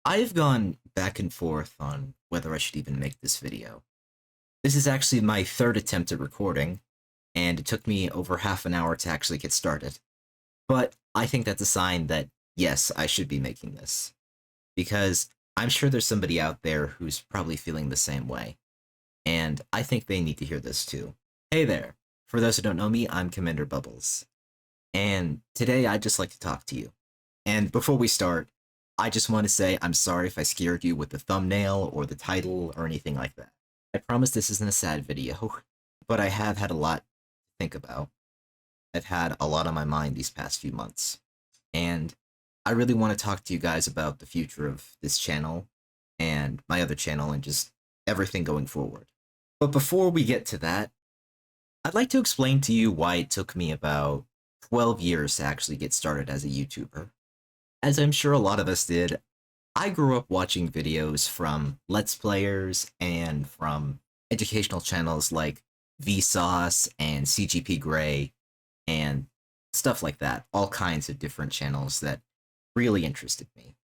I've gone back and forth on whether I should even make this video. This is actually my third attempt at recording, and it took me over half an hour to actually get started. But I think that's a sign that, yes, I should be making this. Because I'm sure there's somebody out there who's probably feeling the same way. And I think they need to hear this too. Hey there. For those who don't know me, I'm CmndrBubbles. And today I'd just like to talk to you. And before we start, I just want to say I'm sorry if I scared you with the thumbnail or the title or anything like that. I promise this isn't a sad video, but I have had a lot to think about. I've had a lot on my mind these past few months. And I really want to talk to you guys about the future of this channel and my other channel and just everything going forward. But before we get to that, I'd like to explain to you why it took me about 12 years to actually get started as a YouTuber. As I'm sure a lot of us did, I grew up watching videos from Let's Players and from educational channels like Vsauce and CGP Grey and stuff like that. All kinds of different channels that really interested me.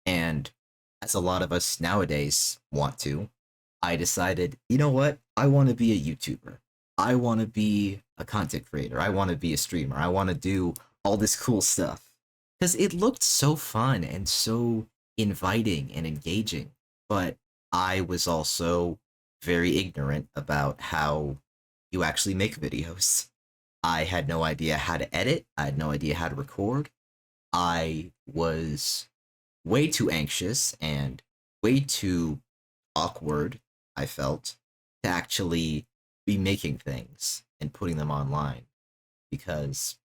And as a lot of us nowadays want to, I decided, you know what? I want to be a YouTuber. I want to be a content creator. I want to be a streamer. I want to do all this cool stuff. Because it looked so fun and so inviting and engaging. But I was also very ignorant about how you actually make videos. I had no idea how to edit. I had no idea how to record. I was way too anxious and way too awkward, I felt, to actually be making things and putting them online because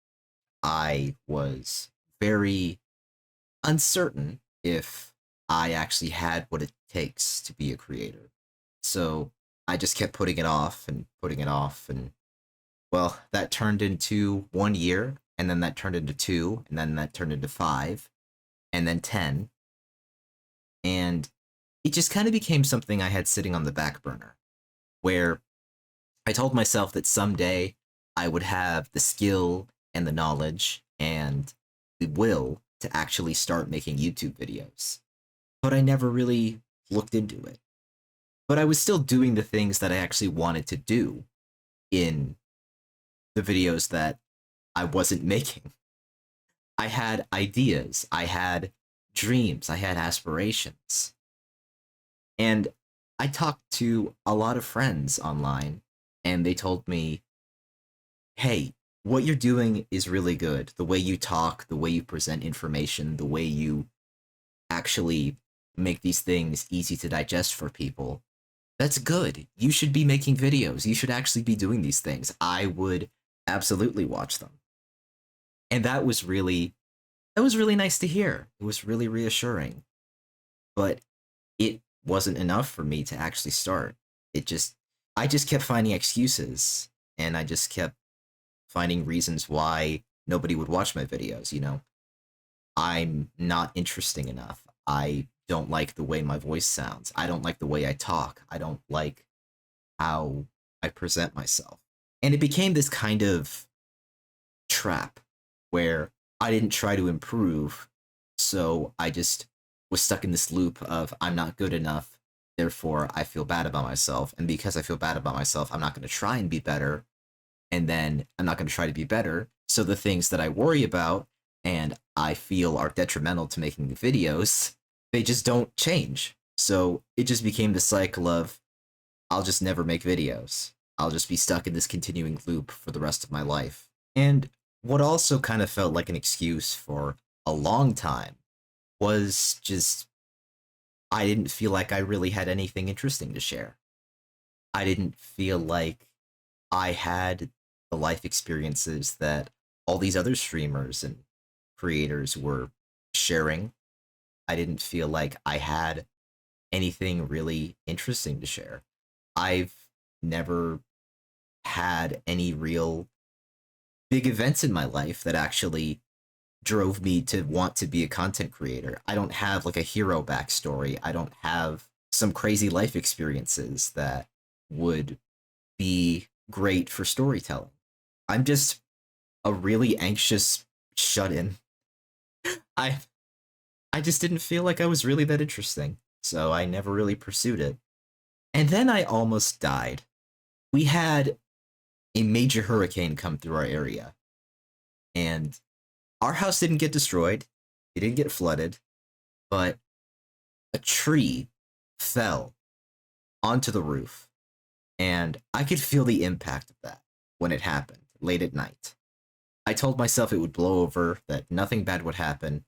I was very uncertain if I actually had what it takes to be a creator. So I just kept putting it off and putting it off. And well, that turned into 1 year, and then that turned into two, and then that turned into five, and then 10. And it just kind of became something I had sitting on the back burner where I told myself that someday I would have the skill and the knowledge and the will to actually start making YouTube videos. But I never really looked into it. But I was still doing the things that I actually wanted to do in the videos that I wasn't making. I had ideas, I had dreams, I had aspirations. And I talked to a lot of friends online, and they told me, hey, what you're doing is really good. The way you talk, the way you present information, the way you actually make these things easy to digest for people, that's good. You should be making videos. You should actually be doing these things. I would absolutely watch them. And that was really nice to hear. It was really reassuring. But it wasn't enough for me to actually start. I just kept finding excuses, and I just kept finding reasons why nobody would watch my videos, you know. I'm not interesting enough. I don't like the way my voice sounds. I don't like the way I talk. I don't like how I present myself. And it became this kind of trap where I didn't try to improve, so I just was stuck in this loop of I'm not good enough, therefore I feel bad about myself, and because I feel bad about myself, I'm not going to try and be better, and then I'm not going to try to be better, so the things that I worry about and I feel are detrimental to making the videos, they just don't change. So it just became the cycle of I'll just never make videos. I'll just be stuck in this continuing loop for the rest of my life. And what also kind of felt like an excuse for a long time was just I didn't feel like I really had anything interesting to share. I didn't feel like I had the life experiences that all these other streamers and creators were sharing. I didn't feel like I had anything really interesting to share. I've never had any real big events in my life that actually drove me to want to be a content creator. I don't have like a hero backstory. I don't have some crazy life experiences that would be great for storytelling. I'm just a really anxious shut in. I I just didn't feel like I was really that interesting, so I never really pursued it. And then I almost died. We had a major hurricane come through our area, and our house didn't get destroyed, it didn't get flooded, but a tree fell onto the roof, and I could feel the impact of that when it happened late at night. I told myself it would blow over, that nothing bad would happen,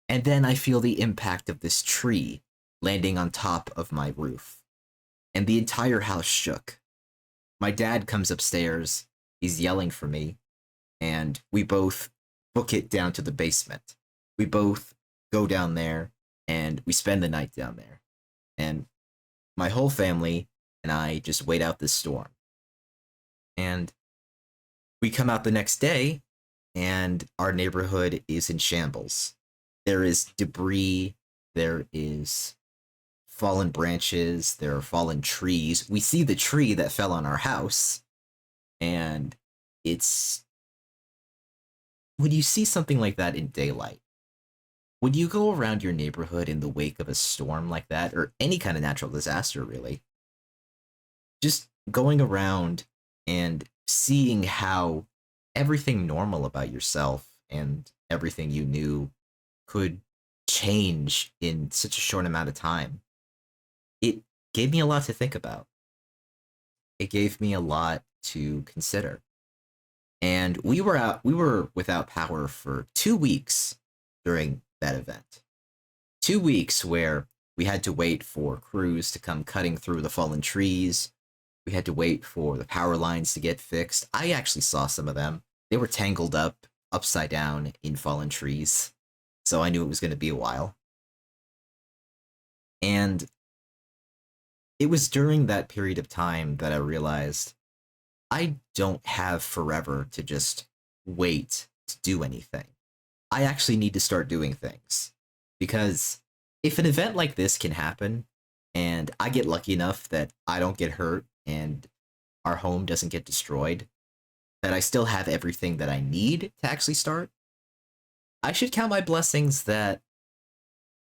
and then I feel the impact of this tree landing on top of my roof, and the entire house shook. My dad comes upstairs, he's yelling for me, and we both book it down to the basement. We both go down there and we spend the night down there. And my whole family and I just wait out this storm. And we come out the next day and our neighborhood is in shambles. There is debris, there is fallen branches, there are fallen trees. We see the tree that fell on our house, and it's when you see something like that in daylight, would you go around your neighborhood in the wake of a storm like that, or any kind of natural disaster, really? Just going around and seeing how everything normal about yourself and everything you knew could change in such a short amount of time. It gave me a lot to think about. It gave me a lot to consider. And we were without power for 2 weeks during that event. 2 weeks where we had to wait for crews to come cutting through the fallen trees. We had to wait for the power lines to get fixed. I actually saw some of them. They were tangled up upside down in fallen trees. So I knew it was going to be a while. And it was during that period of time that I realized I don't have forever to just wait to do anything. I actually need to start doing things. Because if an event like this can happen, and I get lucky enough that I don't get hurt and our home doesn't get destroyed, that I still have everything that I need to actually start, I should count my blessings that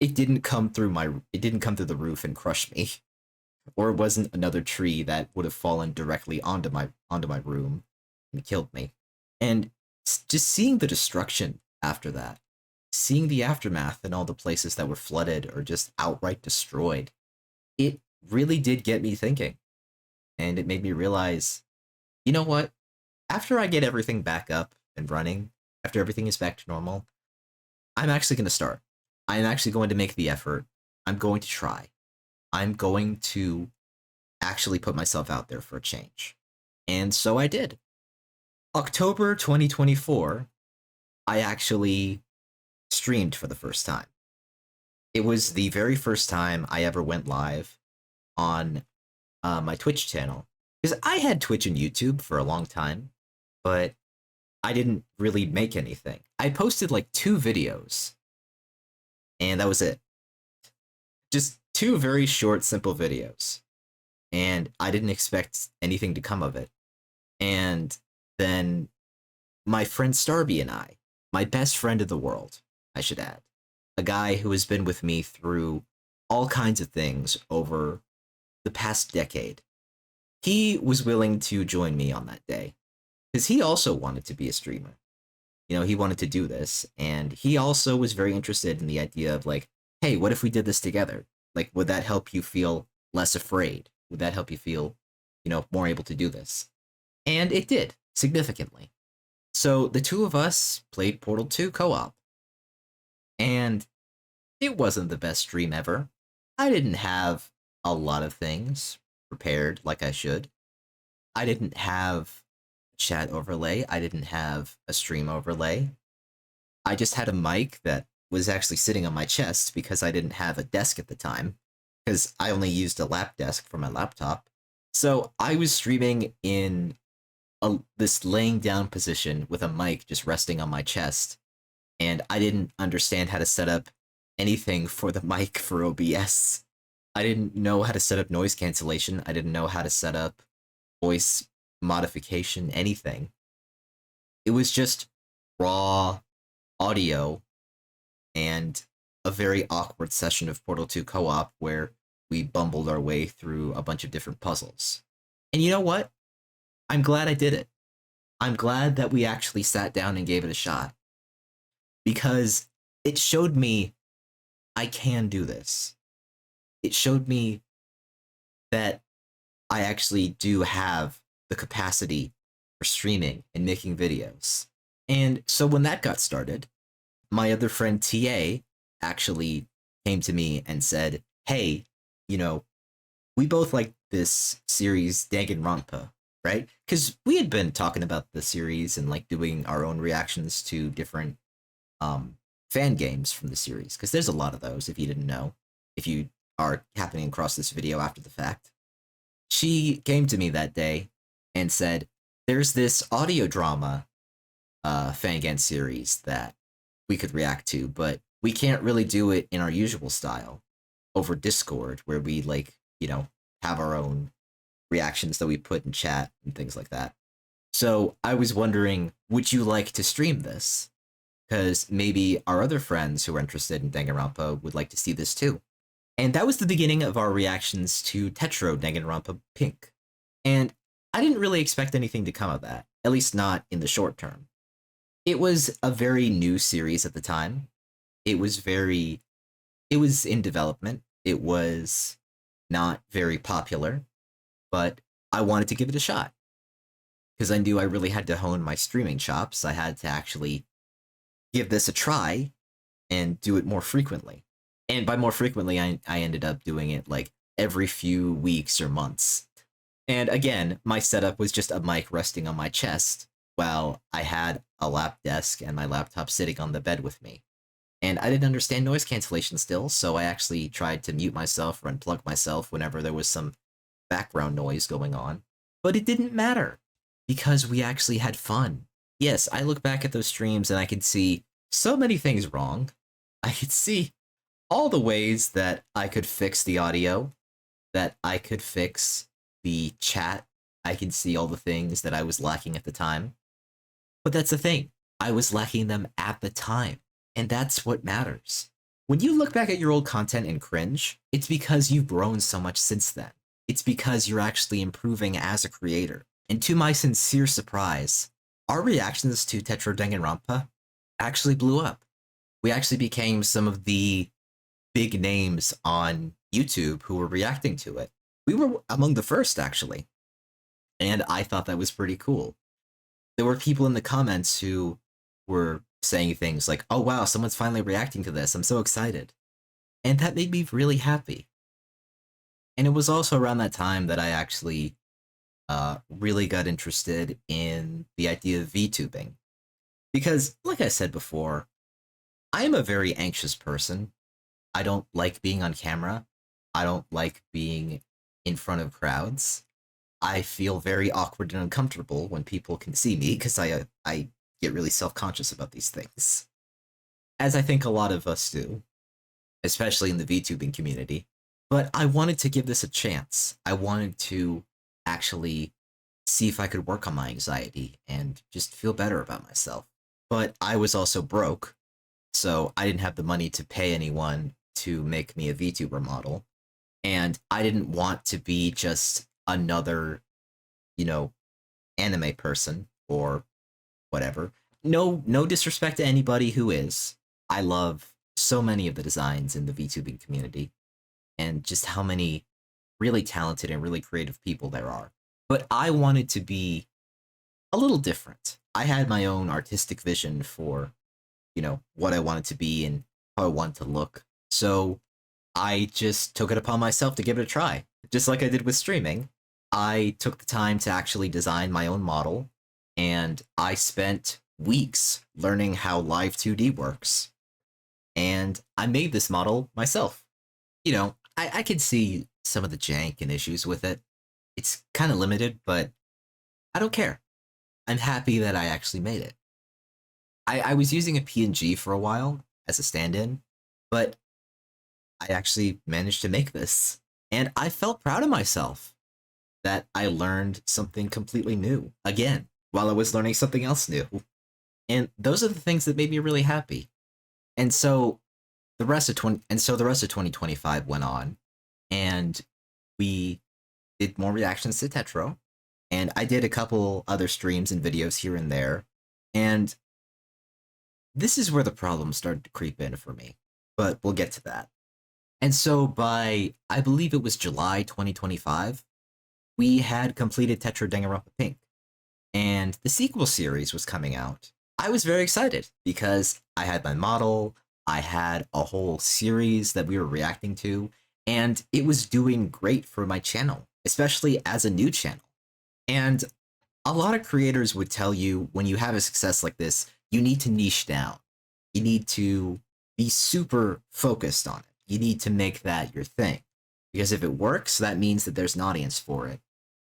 it didn't come through the roof and crush me, or it wasn't another tree that would have fallen directly onto my room and killed me. And just seeing the destruction after that, seeing the aftermath and all the places that were flooded or just outright destroyed, it really did get me thinking. And it made me realize, you know what? After I get everything back up and running, after everything is back to normal, I'm actually going to start. I'm actually going to make the effort. I'm going to try. I'm going to actually put myself out there for a change. And so I did. October 2024, I actually streamed for the first time. It was the very first time I ever went live on my Twitch channel. Because I had Twitch and YouTube for a long time, but I didn't really make anything. I posted like 2 videos, and that was it. Just 2 very short, simple videos. And I didn't expect anything to come of it. And then my friend Starby and I, my best friend in the world, I should add, a guy who has been with me through all kinds of things over the past decade, he was willing to join me on that day because he also wanted to be a streamer. You know, he wanted to do this, and he also was very interested in the idea of like, hey, what if we did this together? Like, would that help you feel less afraid? Would that help you feel, you know, more able to do this? And it did, significantly. So the 2 of us played Portal 2 co-op. And it wasn't the best stream ever. I didn't have a lot of things prepared like I should. I didn't have a chat overlay. I didn't have a stream overlay. I just had a mic that was actually sitting on my chest because I didn't have a desk at the time, because I only used a lap desk for my laptop. So I was streaming in this laying down position with a mic just resting on my chest, and I didn't understand how to set up anything for the mic for OBS. I didn't know how to set up noise cancellation. I didn't know how to set up voice modification, anything. It was just raw audio and a very awkward session of Portal 2 co-op where we bumbled our way through a bunch of different puzzles. And you know what? I'm glad I did it. I'm glad that we actually sat down and gave it a shot because it showed me I can do this. It showed me that I actually do have the capacity for streaming and making videos. And so when that got started, my other friend TA actually came to me and said, "Hey, you know, we both like this series Danganronpa, right? Because we had been talking about the series and like doing our own reactions to different fan games from the series. Because there's a lot of those. If you didn't know, if you are happening across this video after the fact, she came to me that day and said, "There's this audio drama Fangan series that we could react to, but we can't really do it in our usual style over Discord, where we like, have our own reactions that we put in chat and things like that. So I was wondering, would you like to stream this? Because maybe our other friends who are interested in Danganronpa would like to see this too." And that was the beginning of our reactions to Tetro Danganronpa Pink. And I didn't really expect anything to come of that, at least not in the short term. It was a very new series at the time. It was in development. It was not very popular, but I wanted to give it a shot because I knew I really had to hone my streaming chops. I had to actually give this a try and do it more frequently. And by more frequently, I ended up doing it like every few weeks or months. And again, my setup was just a mic resting on my chest while I had a lap desk and my laptop sitting on the bed with me. And I didn't understand noise cancellation still, so I actually tried to mute myself or unplug myself whenever there was some background noise going on. But it didn't matter because we actually had fun. Yes, I look back at those streams and I can see so many things wrong. I could see all the ways that I could fix the audio, that I could fix the chat. I can see all the things that I was lacking at the time. But that's the thing. I was lacking them at the time. And that's what matters. When you look back at your old content and cringe, it's because you've grown so much since then. It's because you're actually improving as a creator. And to my sincere surprise, our reactions to Tetro Danganronpa actually blew up. We actually became some of the big names on YouTube who were reacting to it. We were among the first, actually. And I thought that was pretty cool. There were people in the comments who were saying things like, "Oh wow, someone's finally reacting to this. I'm so excited." And that made me really happy. And it was also around that time that I actually really got interested in the idea of VTubing. Because, like I said before, I am a very anxious person. I don't like being on camera. I don't like being in front of crowds. I feel very awkward and uncomfortable when people can see me because I get really self-conscious about these things. As I think a lot of us do, especially in the VTubing community. But I wanted to give this a chance. I wanted to actually see if I could work on my anxiety and just feel better about myself. But I was also broke, so I didn't have the money to pay anyone to make me a VTuber model. And I didn't want to be just another, anime person or whatever. No disrespect to anybody who is. I love so many of the designs in the VTubing community and just how many really talented and really creative people there are. But I wanted to be a little different. I had my own artistic vision for, what I wanted to be and how I wanted to look. So I just took it upon myself to give it a try. Just like I did with streaming, I took the time to actually design my own model, and I spent weeks learning how Live 2D works. And I made this model myself. I could see some of the jank and issues with it. It's kind of limited, but I don't care. I'm happy that I actually made it. I was using a PNG for a while as a stand-in, but I actually managed to make this. And I felt proud of myself that I learned something completely new again while I was learning something else new. And those are the things that made me really happy. And so the rest of 2025 went on, and we did more reactions to Tetro, and I did a couple other streams and videos here and there, and this is where the problems started to creep in for me, but we'll get to that. And so by, I believe it was July 2025, we had completed Tetra Danganronpa Pink, and the sequel series was coming out. I was very excited because I had my model, I had a whole series that we were reacting to, and it was doing great for my channel, especially as a new channel. And a lot of creators would tell you when you have a success like this, you need to niche down. You need to be super focused on it. You need to make that your thing. Because if it works, that means that there's an audience for it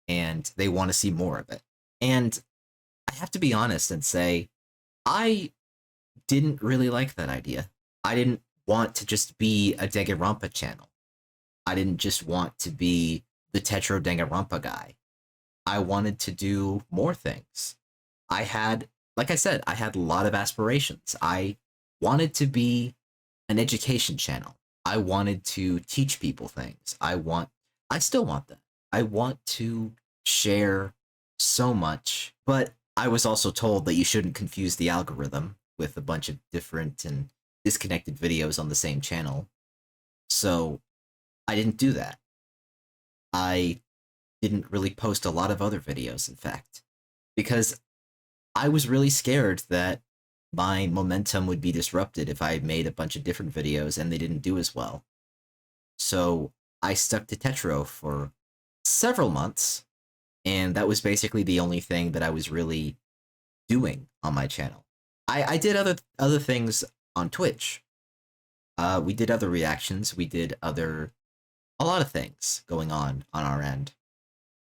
and they want to see more of it. And I have to be honest and say, I didn't really like that idea. I didn't want to just be a Danganronpa channel. I didn't just want to be the Tetro Danganronpa guy. I wanted to do more things. I had, like I said, I had a lot of aspirations. I wanted to be an education channel. I wanted to teach people things. I still want that. I want to share so much, but I was also told that you shouldn't confuse the algorithm with a bunch of different and disconnected videos on the same channel. So I didn't do that. I didn't really post a lot of other videos, in fact, because I was really scared that my momentum would be disrupted if I made a bunch of different videos and they didn't do as well. So I stuck to Tetro for several months, and that was basically the only thing that I was really doing on my channel. I did other things on Twitch. We did other reactions. We did a lot of things going on our end.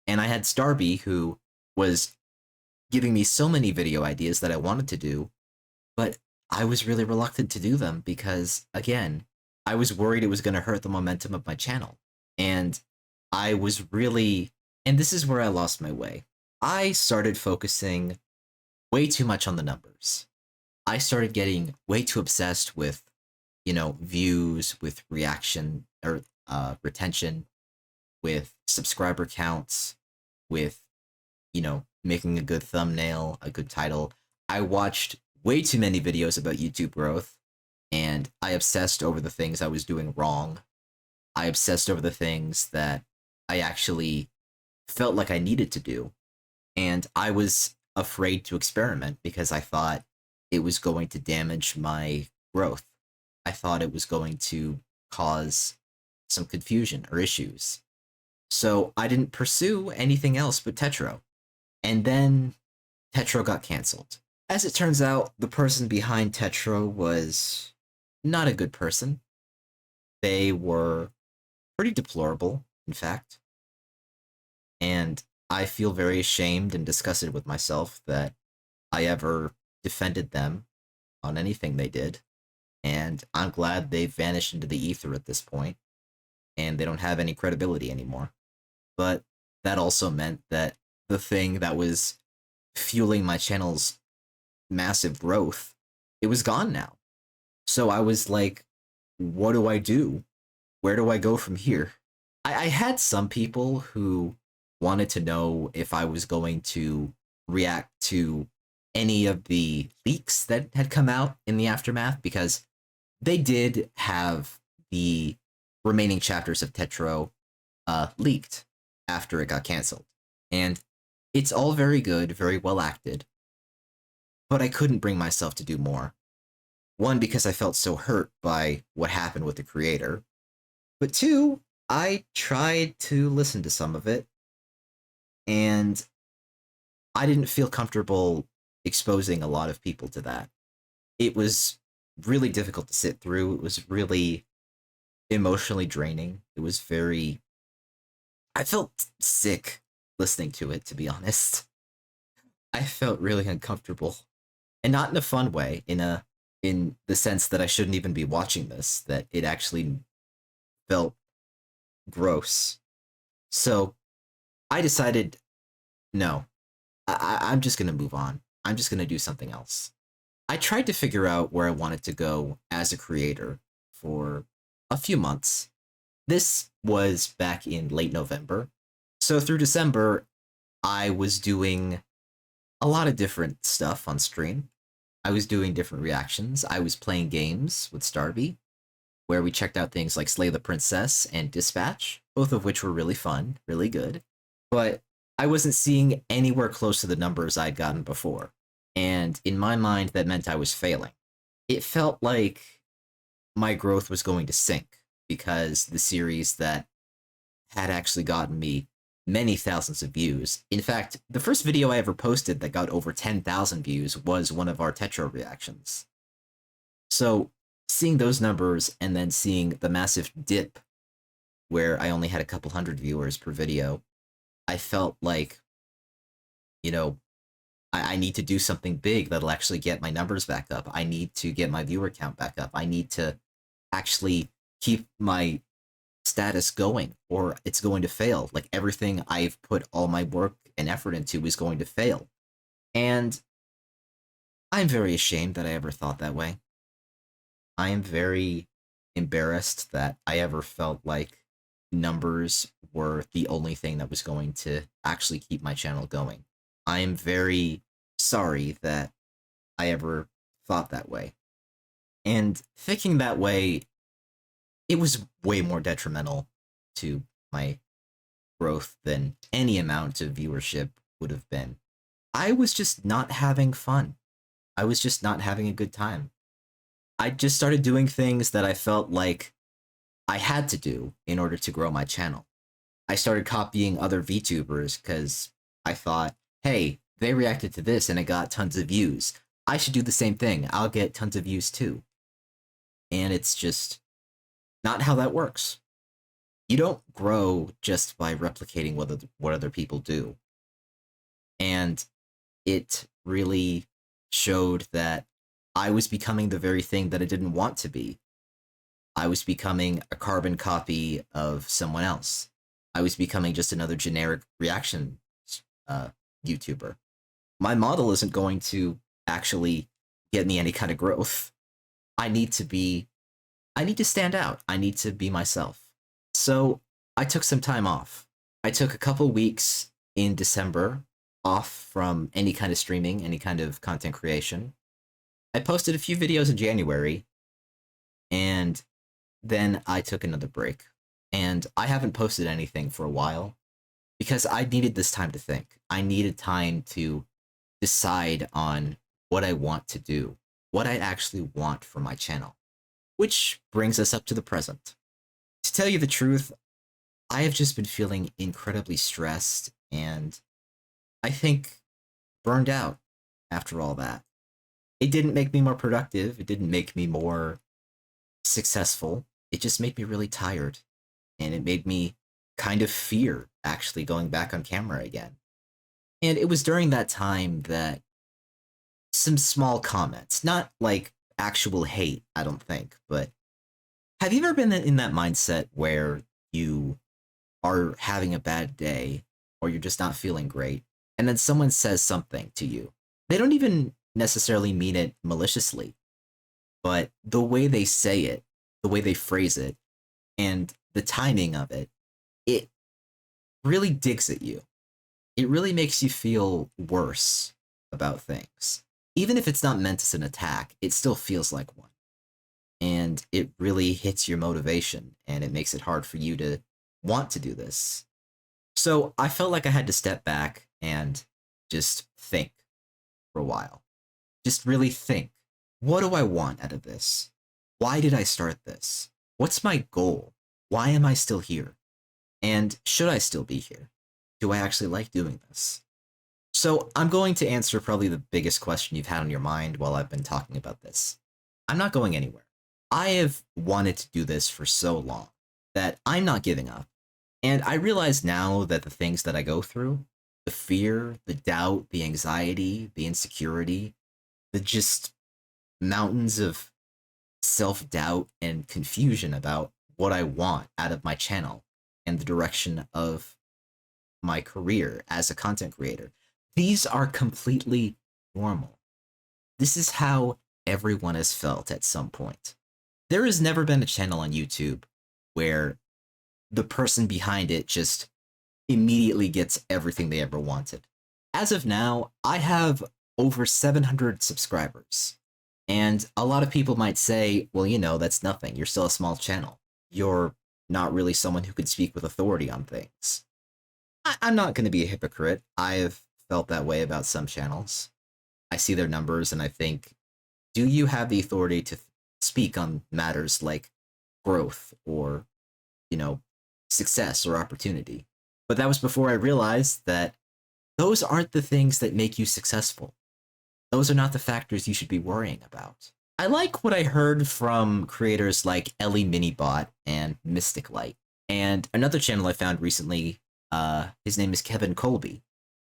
And I had Starby, who was giving me so many video ideas that I wanted to do, but I was really reluctant to do them because, again, I was worried it was going to hurt the momentum of my channel. And I was really, and this is where I lost my way. I started focusing way too much on the numbers. I started getting way too obsessed with, views, with reaction or retention, with subscriber counts, with, making a good thumbnail, a good title. I watched way too many videos about YouTube growth, and I obsessed over the things I was doing wrong. I obsessed over the things that I actually felt like I needed to do. And I was afraid to experiment because I thought it was going to damage my growth. I thought it was going to cause some confusion or issues. So I didn't pursue anything else but Tetro. And then Tetro got canceled. As it turns out, the person behind Tetro was not a good person. They were pretty deplorable, in fact. And I feel very ashamed and disgusted with myself that I ever defended them on anything they did. And I'm glad they've vanished into the ether at this point, and they don't have any credibility anymore. But that also meant that the thing that was fueling my channel's massive growth, it was gone now. So I was like, what do I do? Where do I go from here? I had some people who wanted to know if I was going to react to any of the leaks that had come out in the aftermath, because they did have the remaining chapters of Tetro leaked after it got canceled. And it's all very good, very well acted, but I couldn't bring myself to do more. One, because I felt so hurt by what happened with the creator, but two, I tried to listen to some of it, and I didn't feel comfortable exposing a lot of people to that. It was really difficult to sit through. It was really emotionally draining. It was very... I felt sick listening to it, to be honest. I felt really uncomfortable. And not in a fun way, in the sense that I shouldn't even be watching this, that it actually felt gross. So I decided, no, I'm just going to move on. I'm just going to do something else. I tried to figure out where I wanted to go as a creator for a few months. This was back in late November. So through December, I was doing a lot of different stuff on stream. I was doing different reactions. I was playing games with Starby, where we checked out things like Slay the Princess and Dispatch, both of which were really fun, really good. But I wasn't seeing anywhere close to the numbers I'd gotten before. And in my mind, that meant I was failing. It felt like my growth was going to sink because the series that had actually gotten me many thousands of views. In fact, the first video I ever posted that got over 10,000 views was one of our Tetra reactions. So seeing those numbers and then seeing the massive dip where I only had a couple hundred viewers per video, I felt like, you know, I need to do something big that'll actually get my numbers back up. I need to get my viewer count back up. I need to actually keep my status going, or it's going to fail. Like, everything I've put all my work and effort into is going to fail. And I'm very ashamed that I ever thought that way. I am very embarrassed that I ever felt like numbers were the only thing that was going to actually keep my channel going. I am very sorry that I ever thought that way. And thinking that way, it was way more detrimental to my growth than any amount of viewership would have been. I was just not having fun. I was just not having a good time. I just started doing things that I felt like I had to do in order to grow my channel. I started copying other VTubers because I thought, hey, they reacted to this and it got tons of views. I should do the same thing. I'll get tons of views too. And it's just not how that works. You don't grow just by replicating what other people do. And it really showed that I was becoming the very thing that I didn't want to be. I was becoming a carbon copy of someone else. I was becoming just another generic reaction YouTuber. My model isn't going to actually get me any kind of growth. I need to stand out. I need to be myself. So I took some time off. I took a couple weeks in December off from any kind of streaming, any kind of content creation. I posted a few videos in January, and then I took another break. And I haven't posted anything for a while because I needed this time to think. I needed time to decide on what I want to do, what I actually want for my channel. Which brings us up to the present. To tell you the truth, I have just been feeling incredibly stressed and I think burned out after all that. It didn't make me more productive. It didn't make me more successful. It just made me really tired. And it made me kind of fear actually going back on camera again. And it was during that time that some small comments, not like actual hate, I don't think, but have you ever been in that mindset where you are having a bad day or you're just not feeling great, and then someone says something to you? They don't even necessarily mean it maliciously, but the way they say it, the way they phrase it, and the timing of it, it really digs at you. It really makes you feel worse about things. Even if it's not meant as an attack, it still feels like one. And it really hits your motivation, and it makes it hard for you to want to do this. So I felt like I had to step back and just think for a while. Just really think. What do I want out of this? Why did I start this? What's my goal? Why am I still here? And should I still be here? Do I actually like doing this? So I'm going to answer probably the biggest question you've had on your mind while I've been talking about this. I'm not going anywhere. I have wanted to do this for so long that I'm not giving up. And I realize now that the things that I go through, the fear, the doubt, the anxiety, the insecurity, the just mountains of self-doubt and confusion about what I want out of my channel and the direction of my career as a content creator. These are completely normal. This is how everyone has felt at some point. There has never been a channel on YouTube where the person behind it just immediately gets everything they ever wanted. As of now, I have over 700 subscribers. And a lot of people might say, well, that's nothing. You're still a small channel. You're not really someone who could speak with authority on things. I'm not going to be a hypocrite. I've felt that way about some channels. I see their numbers and I think, do you have the authority to speak on matters like growth or, success or opportunity? But that was before I realized that those aren't the things that make you successful. Those are not the factors you should be worrying about. I like what I heard from creators like Ellie Minibot and Mystic Light. And another channel I found recently, his name is Kevin Colby.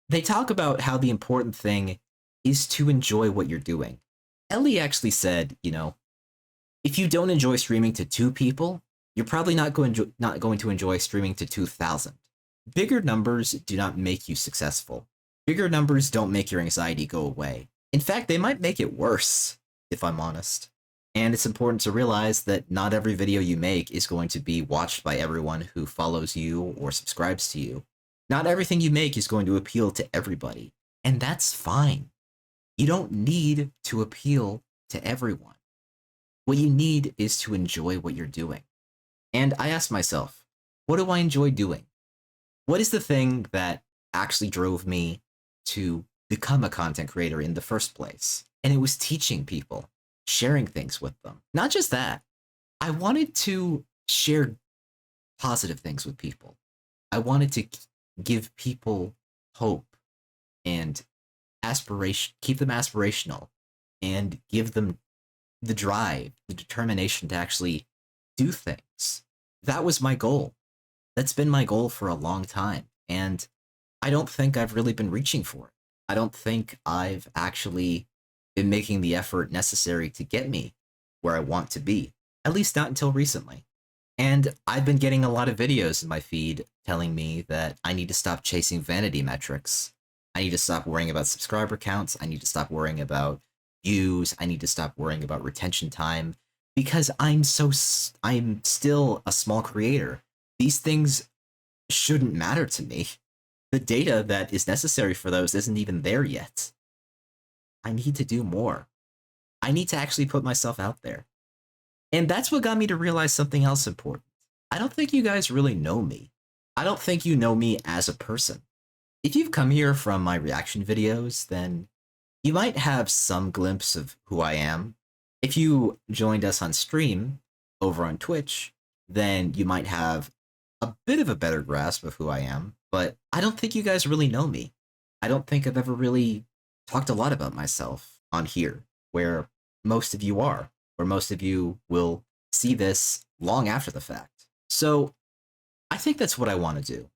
They talk about how the important thing is to enjoy what you're doing. Ellie actually said, if you don't enjoy streaming to 2 people, you're probably not going to enjoy streaming to 2,000. Bigger numbers do not make you successful. Bigger numbers don't make your anxiety go away. In fact, they might make it worse, if I'm honest. And it's important to realize that not every video you make is going to be watched by everyone who follows you or subscribes to you. Not everything you make is going to appeal to everybody, and that's fine. You don't need to appeal to everyone. What you need is to enjoy what you're doing. And I asked myself, what do I enjoy doing? What is the thing that actually drove me to become a content creator in the first place? And it was teaching people, sharing things with them. Not just that, I wanted to share positive things with people. I wanted to give people hope and aspiration, keep them aspirational, and give them the drive, the determination to actually do things. That was my goal. That's been my goal for a long time, and I don't think I've really been reaching for it. I don't think I've actually been making the effort necessary to get me where I want to be, at least not until recently. And I've been getting a lot of videos in my feed telling me that I need to stop chasing vanity metrics. I need to stop worrying about subscriber counts. I need to stop worrying about views. I need to stop worrying about retention time because I'm still a small creator. These things shouldn't matter to me. The data that is necessary for those isn't even there yet. I need to do more. I need to actually put myself out there. And that's what got me to realize something else important. I don't think you guys really know me. I don't think you know me as a person. If you've come here from my reaction videos, then you might have some glimpse of who I am. If you joined us on stream over on Twitch, then you might have a bit of a better grasp of who I am, but I don't think you guys really know me. I don't think I've ever really talked a lot about myself on here, where most of you are, where most of you will see this long after the fact. So I think that's what I want to do.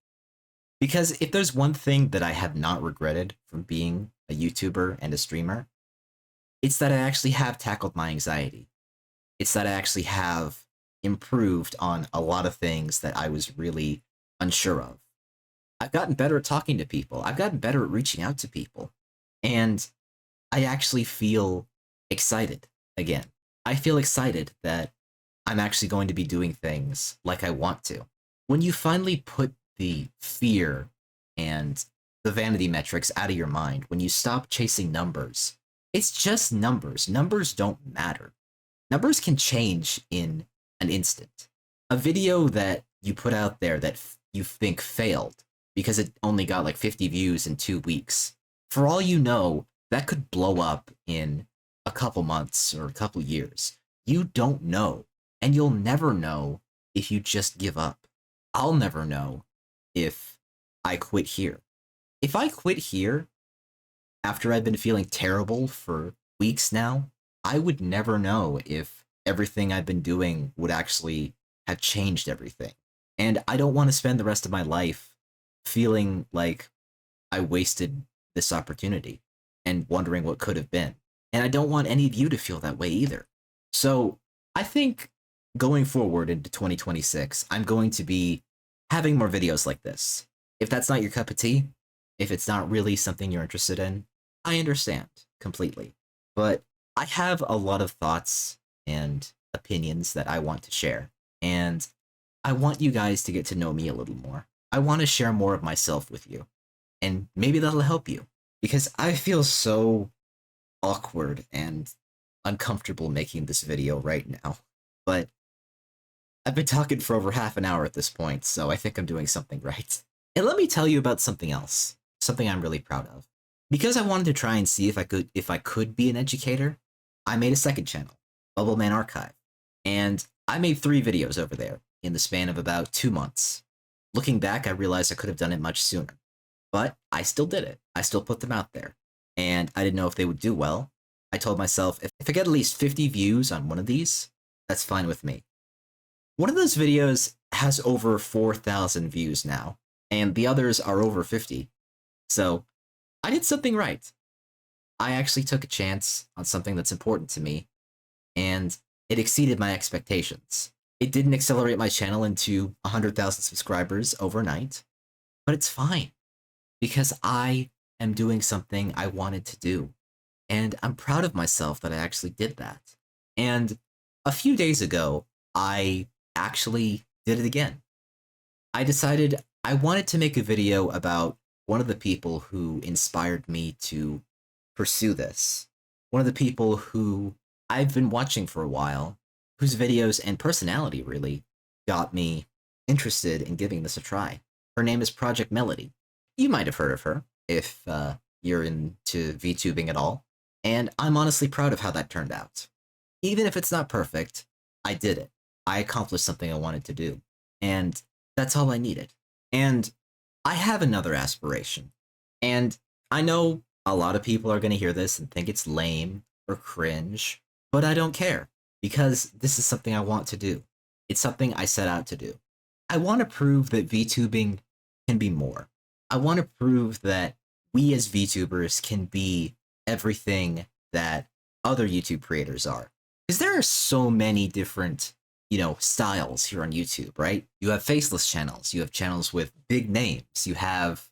Because if there's one thing that I have not regretted from being a YouTuber and a streamer, it's that I actually have tackled my anxiety. It's that I actually have improved on a lot of things that I was really unsure of. I've gotten better at talking to people. I've gotten better at reaching out to people. And I actually feel excited again. I feel excited that I'm actually going to be doing things like I want to. When you finally put the fear and the vanity metrics out of your mind, when you stop chasing numbers, it's just numbers. Numbers don't matter. Numbers can change in an instant. A video that you put out there that you think failed because it only got like 50 views in 2 weeks, for all you know, that could blow up in a couple months or a couple years. You don't know, and you'll never know if you just give up. I'll never know if I quit here. If I quit here after I've been feeling terrible for weeks now, I would never know if everything I've been doing would actually have changed everything. And I don't want to spend the rest of my life feeling like I wasted this opportunity and wondering what could have been. And I don't want any of you to feel that way either. So I think going forward into 2026, I'm going to be having more videos like this. If that's not your cup of tea, if it's not really something you're interested in, I understand completely. But I have a lot of thoughts and opinions that I want to share. And I want you guys to get to know me a little more. I want to share more of myself with you. And maybe that'll help you. Because I feel so awkward and uncomfortable making this video right now. But I've been talking for over half an hour at this point, so I think I'm doing something right. And let me tell you about something else, something I'm really proud of. Because I wanted to try and see if I could be an educator, I made a second channel, Bubbleman Archive. And I made 3 videos over there in the span of about 2 months. Looking back, I realized I could have done it much sooner. But I still did it. I still put them out there. And I didn't know if they would do well. I told myself, if I get at least 50 views on one of these, that's fine with me. One of those videos has over 4,000 views now, and the others are over 50. So I did something right. I actually took a chance on something that's important to me, and it exceeded my expectations. It didn't accelerate my channel into 100,000 subscribers overnight, but it's fine, because I am doing something I wanted to do, and I'm proud of myself that I actually did that. And a few days ago, I actually did it again. I decided I wanted to make a video about one of the people who inspired me to pursue this. One of the people who I've been watching for a while, whose videos and personality really got me interested in giving this a try. Her name is Project Melody. You might have heard of her if you're into VTubing at all. And I'm honestly proud of how that turned out. Even if it's not perfect, I did it. I accomplished something I wanted to do. And that's all I needed. And I have another aspiration. And I know a lot of people are going to hear this and think it's lame or cringe, but I don't care because this is something I want to do. It's something I set out to do. I want to prove that VTubing can be more. I want to prove that we as VTubers can be everything that other YouTube creators are. Because there are so many different, styles here on YouTube, right? You have faceless channels. You have channels with big names. You have,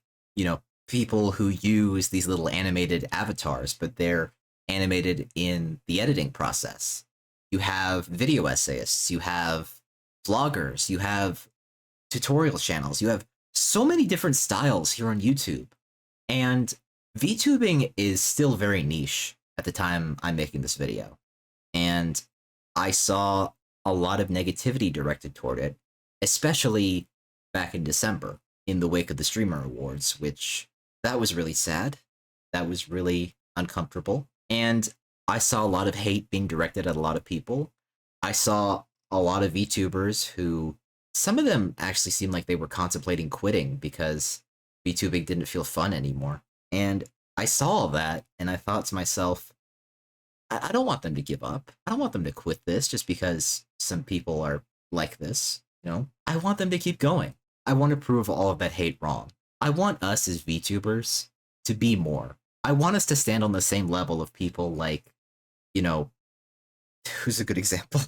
people who use these little animated avatars, but they're animated in the editing process. You have video essayists. You have vloggers. You have tutorial channels. You have so many different styles here on YouTube. And VTubing is still very niche at the time I'm making this video. And I saw a lot of negativity directed toward it, especially back in December in the wake of the Streamer Awards, which that was really sad. That was really uncomfortable. And I saw a lot of hate being directed at a lot of people. I saw a lot of VTubers who, some of them actually seemed like they were contemplating quitting because VTubing didn't feel fun anymore. And I saw all that and I thought to myself, I don't want them to give up. I don't want them to quit this just because some people are like this, I want them to keep going. I want to prove all of that hate wrong. I want us as VTubers to be more. I want us to stand on the same level of people like, who's a good example?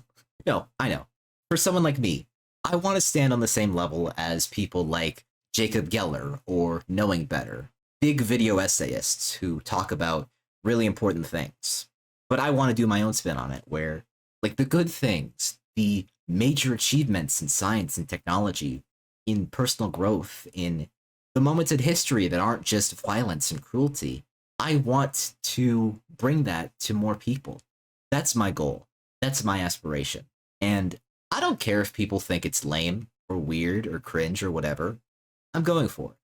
No, I know. For someone like me, I want to stand on the same level as people like Jacob Geller or Knowing Better, big video essayists who talk about really important things. But I want to do my own spin on it, where, like, the good things, the major achievements in science and technology, in personal growth, in the moments in history that aren't just violence and cruelty, I want to bring that to more people. That's my goal. That's my aspiration. And I don't care if people think it's lame or weird or cringe or whatever. I'm going for it.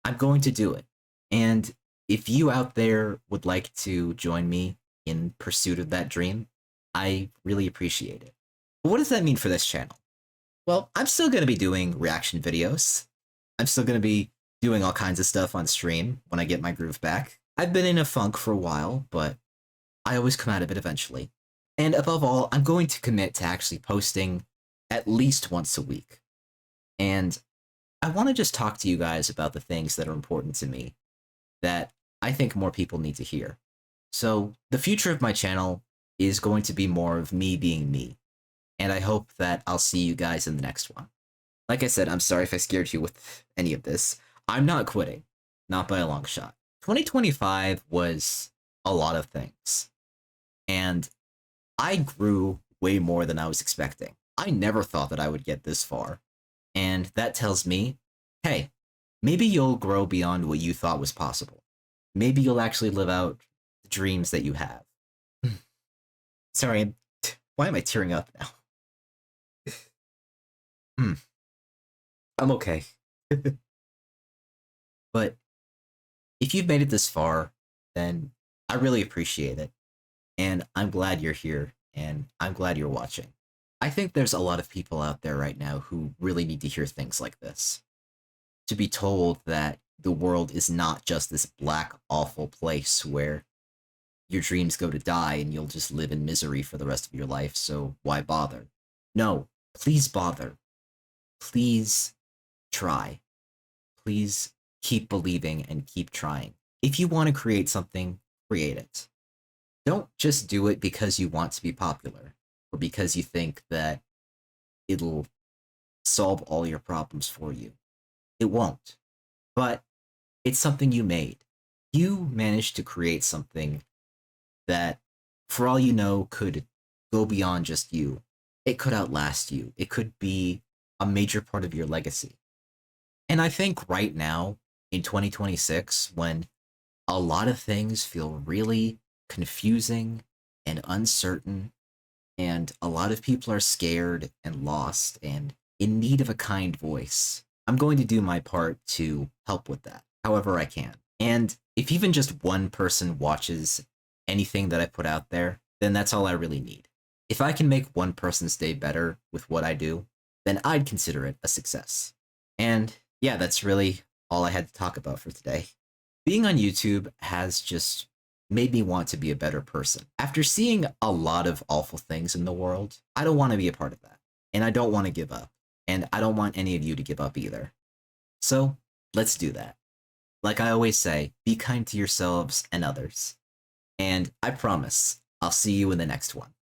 I'm going to do it. And if you out there would like to join me in pursuit of that dream, I really appreciate it. But what does that mean for this channel? Well, I'm still going to be doing reaction videos. I'm still going to be doing all kinds of stuff on stream when I get my groove back. I've been in a funk for a while, but I always come out of it eventually. And above all, I'm going to commit to actually posting at least once a week. And I want to just talk to you guys about the things that are important to me that I think more people need to hear. So the future of my channel is going to be more of me being me. And I hope that I'll see you guys in the next one. Like I said, I'm sorry if I scared you with any of this. I'm not quitting. Not by a long shot. 2025 was a lot of things. And I grew way more than I was expecting. I never thought that I would get this far. And that tells me, hey, maybe you'll grow beyond what you thought was possible. Maybe you'll actually live out the dreams that you have. Sorry, why am I tearing up now? I'm okay. But if you've made it this far, then I really appreciate it. And I'm glad you're here, and I'm glad you're watching. I think there's a lot of people out there right now who really need to hear things like this. To be told that the world is not just this black, awful place where your dreams go to die and you'll just live in misery for the rest of your life, so why bother? No, please bother. Please try. Please keep believing and keep trying. If you want to create something, create it. Don't just do it because you want to be popular or because you think that it'll solve all your problems for you. It won't. But it's something you made. You managed to create something that, for all you know, could go beyond just you. It could outlast you. It could be a major part of your legacy. And I think right now, in 2026, when a lot of things feel really confusing and uncertain, and a lot of people are scared and lost and in need of a kind voice, I'm going to do my part to help with that, however I can. And if even just one person watches anything that I put out there, then that's all I really need. If I can make one person's day better with what I do, then I'd consider it a success. And yeah, that's really all I had to talk about for today. Being on YouTube has just made me want to be a better person. After seeing a lot of awful things in the world, I don't want to be a part of that. And I don't want to give up. And I don't want any of you to give up either. So let's do that. Like I always say, be kind to yourselves and others. And I promise, I'll see you in the next one.